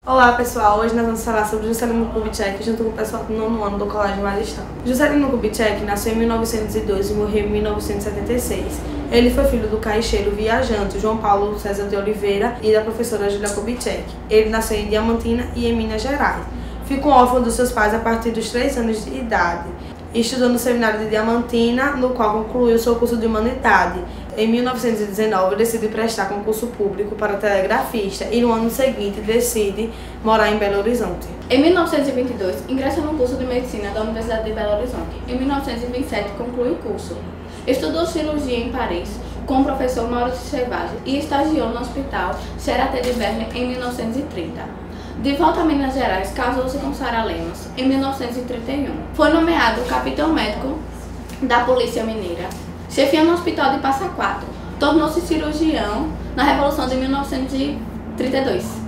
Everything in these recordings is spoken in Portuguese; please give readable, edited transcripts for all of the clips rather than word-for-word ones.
Olá pessoal, hoje nós vamos falar sobre Juscelino Kubitschek junto com o pessoal do 9º ano do Colégio Maristão. Juscelino Kubitschek nasceu em 1902 e morreu em 1976. Ele foi filho do caixeiro viajante João Paulo César de Oliveira e da professora Júlia Kubitschek. Ele nasceu em Diamantina e em Minas Gerais. Ficou órfão dos seus pais a partir dos 3 anos de idade. Estudou no seminário de Diamantina, no qual concluiu seu curso de Humanidade. Em 1919, decide prestar concurso público para telegrafista e no ano seguinte decide morar em Belo Horizonte. Em 1922, ingressa no curso de Medicina da Universidade de Belo Horizonte. Em 1927, conclui o curso. Estudou cirurgia em Paris com o professor Maurício Servage e estagiou no Hospital Charité de Berna em 1930. De volta a Minas Gerais, casou-se com Sara Lemos em 1931. Foi nomeado capitão médico da Polícia Mineira. Chefiou no Hospital de Passa Quatro. Tornou-se cirurgião na Revolução de 1932.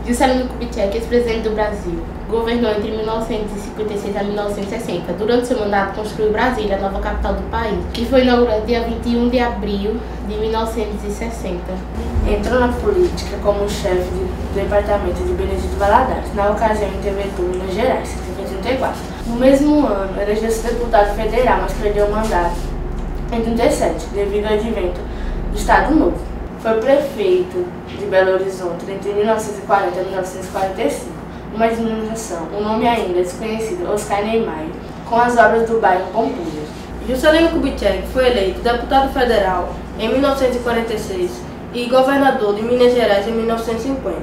Juscelino Kubitschek, ex-presidente do Brasil, governou entre 1956 a 1960. Durante seu mandato, construiu Brasília, a nova capital do país, que foi inaugurada dia 21 de abril de 1960. Entrou na política como chefe do departamento de Benedito Valadares, na ocasião interventou em Minas Gerais, em 1934. No mesmo ano, elegeu-se deputado federal, mas perdeu o mandato em 1937, devido ao advento do Estado Novo. Foi prefeito de Belo Horizonte entre 1940 e 1945, numa administração, o nome ainda desconhecido, Oscar Niemeyer, com as obras do bairro Pampulha. Juscelino Kubitschek foi eleito deputado federal em 1946 e governador de Minas Gerais em 1950.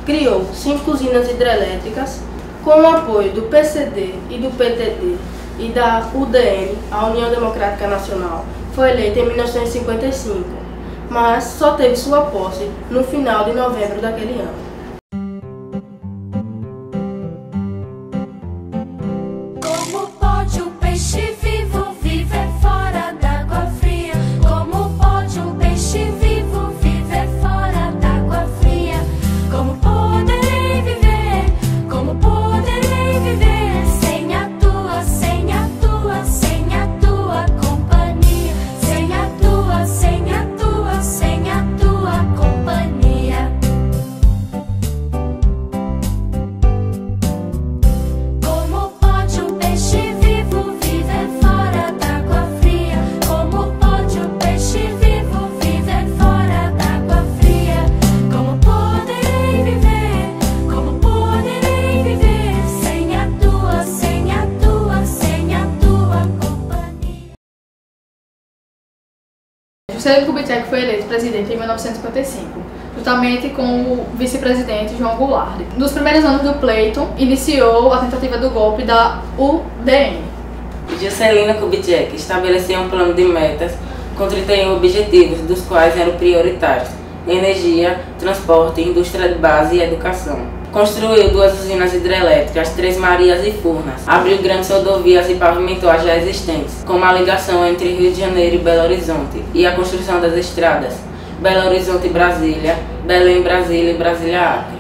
Criou 5 usinas hidrelétricas com o apoio do PCD e do PTD e da UDN, a União Democrática Nacional. Foi eleito em 1955. Mas só teve sua posse no final de novembro daquele ano. Como pode um peixe vivo viver fora d'água fria? Como pode um peixe vivo viver fora d'água fria? Como poderei viver? Como poderei viver sem a tua, sem a tua, sem a tua companhia? Sem a tua, sem a tua, sem a tua companhia. Como pode um peixe vivo viver fora d'água fria? Como pode um peixe vivo viver fora d'água fria? Como poderei viver? Como poderei viver sem a tua, sem a tua, sem a tua companhia? Juscelino Kubitschek foi eleito presidente em 1955, juntamente com o vice-presidente João Goulart. Nos primeiros anos do pleito, iniciou a tentativa do golpe da UDN. Juscelino Kubitschek estabeleceu um plano de metas com 31 objetivos, dos quais eram prioritários: energia, transporte, indústria de base e educação. Construiu 2 usinas hidrelétricas, 3 Marias e Furnas, abriu grandes rodovias e pavimentou as já existentes, como a ligação entre Rio de Janeiro e Belo Horizonte e a construção das estradas Belo Horizonte e Brasília, Belém Brasília e Brasília Acre.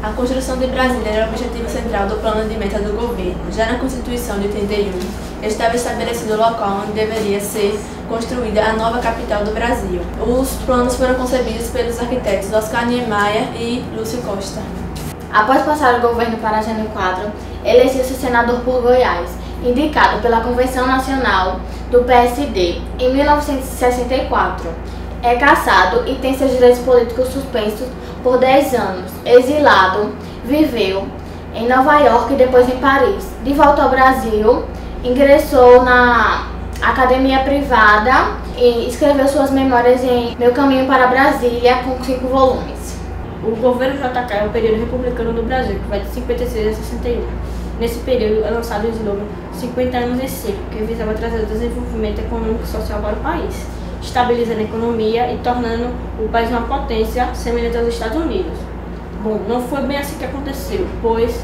A construção de Brasília era o objetivo central do plano de meta do governo. Já na Constituição de 81, estava estabelecido o local onde deveria ser construída a nova capital do Brasil. Os planos foram concebidos pelos arquitetos Oscar Niemeyer e Lúcio Costa. Após passar o governo para Jânio Quadros, elegeu-se senador por Goiás, indicado pela Convenção Nacional do PSD em 1964. É cassado e tem seus direitos políticos suspensos por 10 anos. Exilado, viveu em Nova York e depois em Paris. De volta ao Brasil, ingressou na academia privada e escreveu suas memórias em Meu Caminho para Brasília, com 5 volumes. O governo JK é o período republicano do Brasil, que vai de 56 a 61. Nesse período é lançado o slogan 50 anos em seco, que visava trazer desenvolvimento econômico e social para o país, estabilizando a economia e tornando o país uma potência semelhante aos Estados Unidos. Bom, não foi bem assim que aconteceu, pois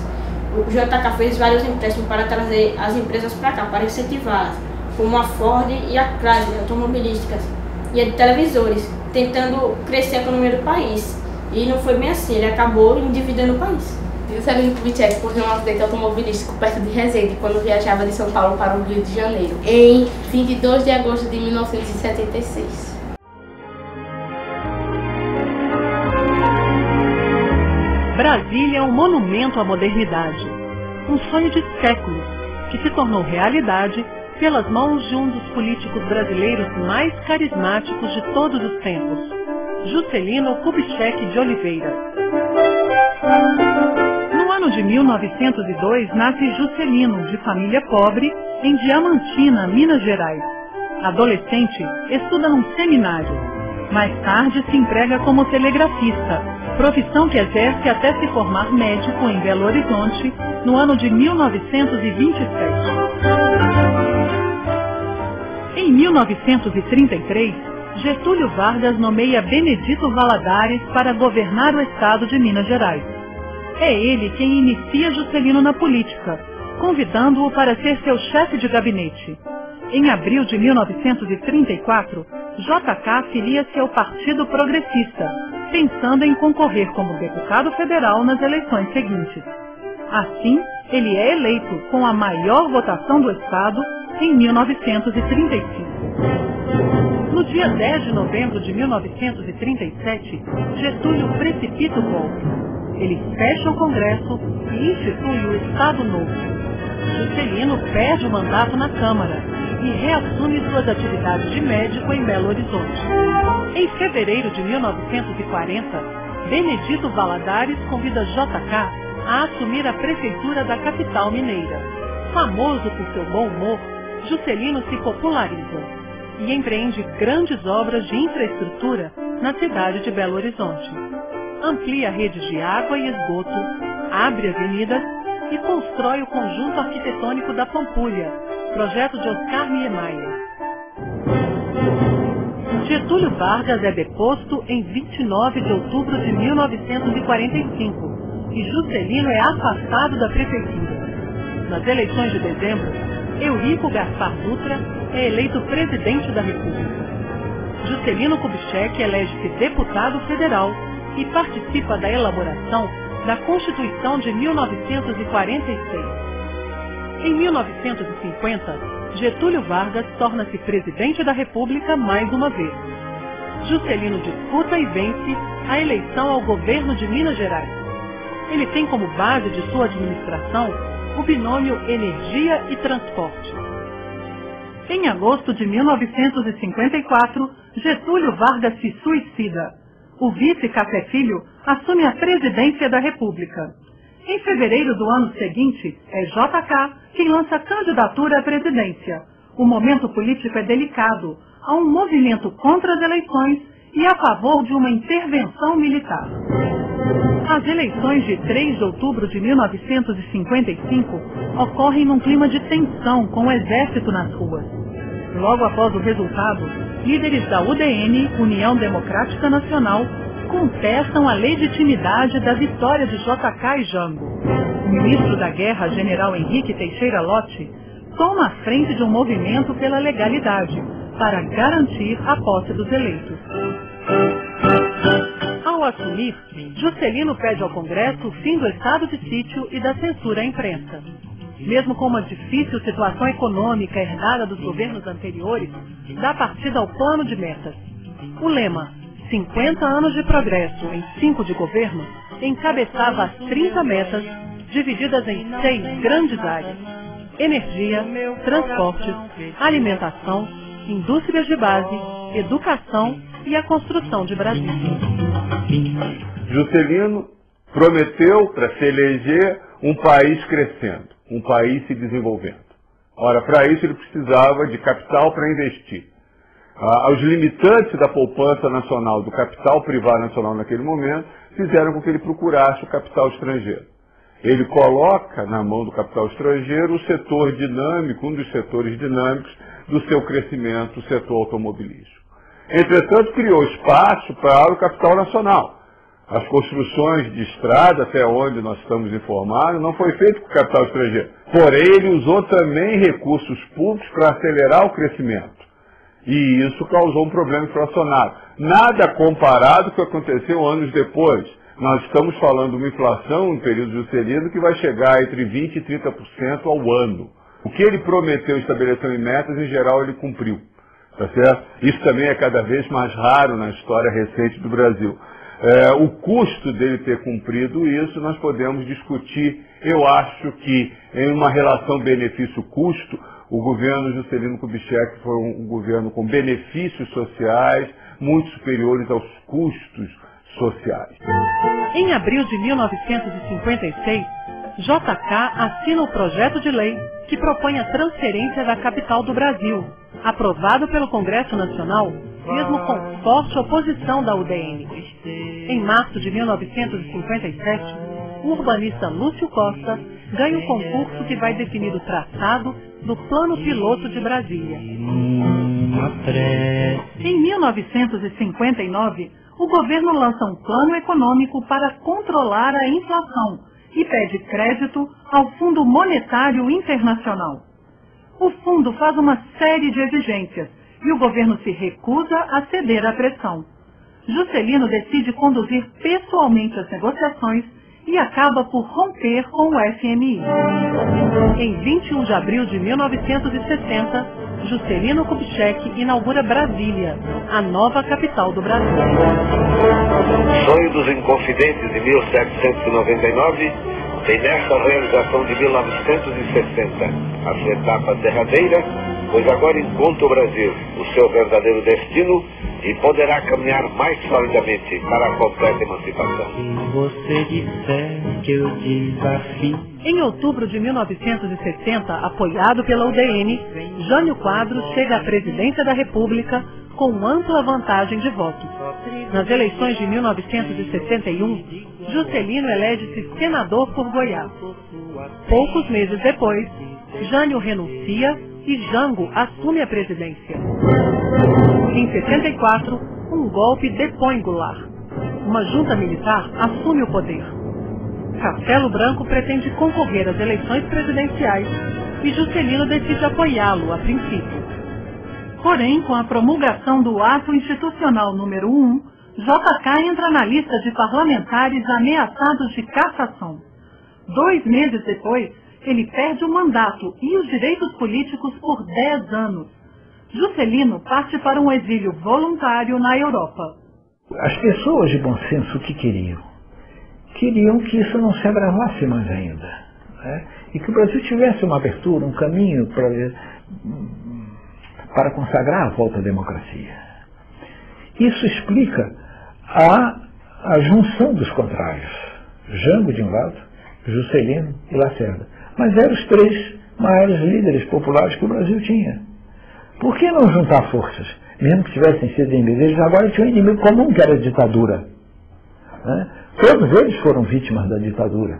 o JK fez vários empréstimos para trazer as empresas para cá, para incentivá-las, como a Ford e a Chrysler, automobilísticas, e a de televisores, tentando crescer a economia do país. E não foi bem assim, ele acabou endividando o país. Juscelino Kubitschek morreu em um acidente automobilístico perto de Resende, quando viajava de São Paulo para o Rio de Janeiro, em 22 de agosto de 1976. Brasília é um monumento à modernidade. Um sonho de séculos, que se tornou realidade pelas mãos de um dos políticos brasileiros mais carismáticos de todos os tempos, Juscelino Kubitschek de Oliveira. No ano de 1902, nasce Juscelino, de família pobre, em Diamantina, Minas Gerais. Adolescente, estuda num seminário. Mais tarde se emprega como telegrafista, profissão que exerce até se formar médico em Belo Horizonte, no ano de 1927. Em 1933, Getúlio Vargas nomeia Benedito Valadares para governar o estado de Minas Gerais. É ele quem inicia Juscelino na política, convidando-o para ser seu chefe de gabinete. Em abril de 1934, JK filia-se ao Partido Progressista, pensando em concorrer como deputado federal nas eleições seguintes. Assim, ele é eleito com a maior votação do estado em 1935. No dia 10 de novembro de 1937, Getúlio precipita o golpe. Ele fecha o Congresso e institui o Estado Novo. Juscelino perde o mandato na Câmara e reassume suas atividades de médico em Belo Horizonte. Em fevereiro de 1940, Benedito Valadares convida JK a assumir a prefeitura da capital mineira. Famoso por seu bom humor, Juscelino se populariza e empreende grandes obras de infraestrutura na cidade de Belo Horizonte. Amplia redes de água e esgoto, abre avenidas e constrói o conjunto arquitetônico da Pampulha, projeto de Oscar Niemeyer. Getúlio Vargas é deposto em 29 de outubro de 1945 e Juscelino é afastado da prefeitura. Nas eleições de dezembro, Eurico Gaspar Dutra é eleito presidente da República. Juscelino Kubitschek elege-se deputado federal e participa da elaboração da Constituição de 1946. Em 1950, Getúlio Vargas torna-se presidente da República mais uma vez. Juscelino disputa e vence a eleição ao governo de Minas Gerais. Ele tem como base de sua administração o binômio energia e transporte. Em agosto de 1954, Getúlio Vargas se suicida. O vice Café Filho assume a presidência da República. Em fevereiro do ano seguinte, é JK quem lança a candidatura à presidência. O momento político é delicado. Há um movimento contra as eleições e a favor de uma intervenção militar. As eleições de 3 de outubro de 1955 ocorrem num clima de tensão com o exército nas ruas. Logo após o resultado, líderes da UDN, União Democrática Nacional, contestam a legitimidade da vitória de JK e Jango. O ministro da Guerra, general Henrique Teixeira Lott, toma a frente de um movimento pela legalidade, para garantir a posse dos eleitos. Ao assumir, Juscelino pede ao Congresso o fim do estado de sítio e da censura à imprensa. Mesmo com uma difícil situação econômica herdada dos governos anteriores, dá partida ao plano de metas. O lema 50 anos de progresso em 5 de governo encabeçava as 30 metas divididas em 6 grandes áreas: energia, transportes, alimentação, indústrias de base, educação e a construção de Brasília. Juscelino prometeu, para se eleger, um país crescendo, um país se desenvolvendo. Ora, para isso ele precisava de capital para investir. Os limitantes da poupança nacional, do capital privado nacional naquele momento, fizeram com que ele procurasse o capital estrangeiro. Ele coloca na mão do capital estrangeiro o setor dinâmico, um dos setores dinâmicos do seu crescimento, o setor automobilístico. Entretanto, criou espaço para o capital nacional. As construções de estrada, até onde nós estamos informados, não foi feito com capital estrangeiro. Porém, ele usou também recursos públicos para acelerar o crescimento. E isso causou um problema inflacionário. Nada comparado com o que aconteceu anos depois. Nós estamos falando de uma inflação no período Juscelino que vai chegar entre 20% e 30% ao ano. O que ele prometeu, estabeleceu em metas, em geral ele cumpriu. Tá certo? Isso também é cada vez mais raro na história recente do Brasil. O custo dele ter cumprido isso, nós podemos discutir. Eu acho que em uma relação benefício-custo, o governo Juscelino Kubitschek foi um governo com benefícios sociais muito superiores aos custos sociais. Em abril de 1956, JK assina o projeto de lei que propõe a transferência da capital do Brasil, aprovado pelo Congresso Nacional, mesmo com forte oposição da UDN. Em março de 1957, o urbanista Lúcio Costa ganha o concurso que vai definir o traçado do Plano Piloto de Brasília. Em 1959, o governo lança um plano econômico para controlar a inflação e pede crédito ao Fundo Monetário Internacional. O fundo faz uma série de exigências e o governo se recusa a ceder à pressão. Juscelino decide conduzir pessoalmente as negociações e acaba por romper com o FMI. Em 21 de abril de 1960, Juscelino Kubitschek inaugura Brasília, a nova capital do Brasil. Sonho dos Inconfidentes de 1799 tem nessa realização de 1960 a sua etapa derradeira, pois agora encontra o Brasil o seu verdadeiro destino e poderá caminhar mais solidamente para a completa emancipação. Se você disser que eu desafio. Em outubro de 1960, apoiado pela UDN, Jânio Quadros chega à presidência da República com ampla vantagem de votos. Nas eleições de 1961, Juscelino elege-se senador por Goiás. Poucos meses depois, Jânio renuncia e Jango assume a presidência. Em 64, um golpe depõe Goulart. Uma junta militar assume o poder. Castelo Branco pretende concorrer às eleições presidenciais e Juscelino decide apoiá-lo a princípio. Porém, com a promulgação do Ato Institucional número 1, JK entra na lista de parlamentares ameaçados de cassação. 2 meses depois, ele perde o mandato e os direitos políticos por 10 anos. Juscelino parte para um exílio voluntário na Europa. As pessoas de bom senso o que queriam? Queriam que isso não se agravasse mais ainda, né? E que o Brasil tivesse uma abertura, um caminho para consagrar a volta à democracia. Isso explica a junção dos contrários. Jango de um lado, Juscelino e Lacerda. Mas eram os 3 maiores líderes populares que o Brasil tinha. Por que não juntar forças? Mesmo que tivessem sido inimigos, eles agora tinham um inimigo comum, que era a ditadura, né? Todos eles foram vítimas da ditadura,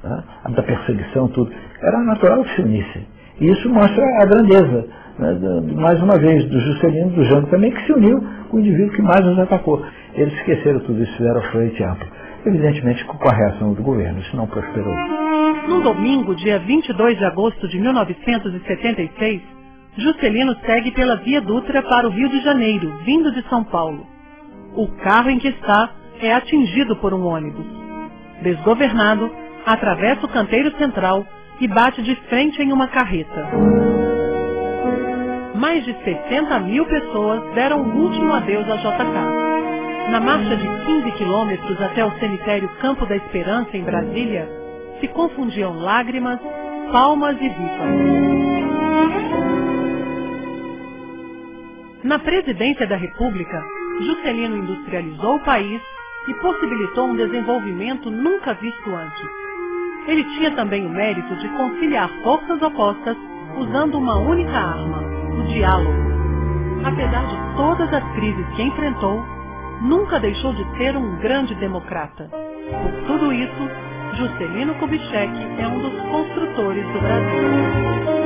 né? Da perseguição, tudo. Era natural que se unissem. E isso mostra a grandeza, né? Mais uma vez, do Juscelino, do Jango também, que se uniu com o indivíduo que mais os atacou. Eles esqueceram tudo isso, fizeram frente amplo. Evidentemente com a reação do governo, isso não prosperou. No domingo, dia 22 de agosto de 1976, Juscelino segue pela Via Dutra para o Rio de Janeiro, vindo de São Paulo. O carro em que está é atingido por um ônibus. Desgovernado, atravessa o canteiro central e bate de frente em uma carreta. Mais de 60 mil pessoas deram o último adeus a JK. Na marcha de 15 quilômetros até o cemitério Campo da Esperança, em Brasília, se confundiam lágrimas, palmas e vivas. Na presidência da República, Juscelino industrializou o país e possibilitou um desenvolvimento nunca visto antes. Ele tinha também o mérito de conciliar forças opostas usando uma única arma, o diálogo. Apesar de todas as crises que enfrentou, nunca deixou de ser um grande democrata. Por tudo isso, Juscelino Kubitschek é um dos construtores do Brasil.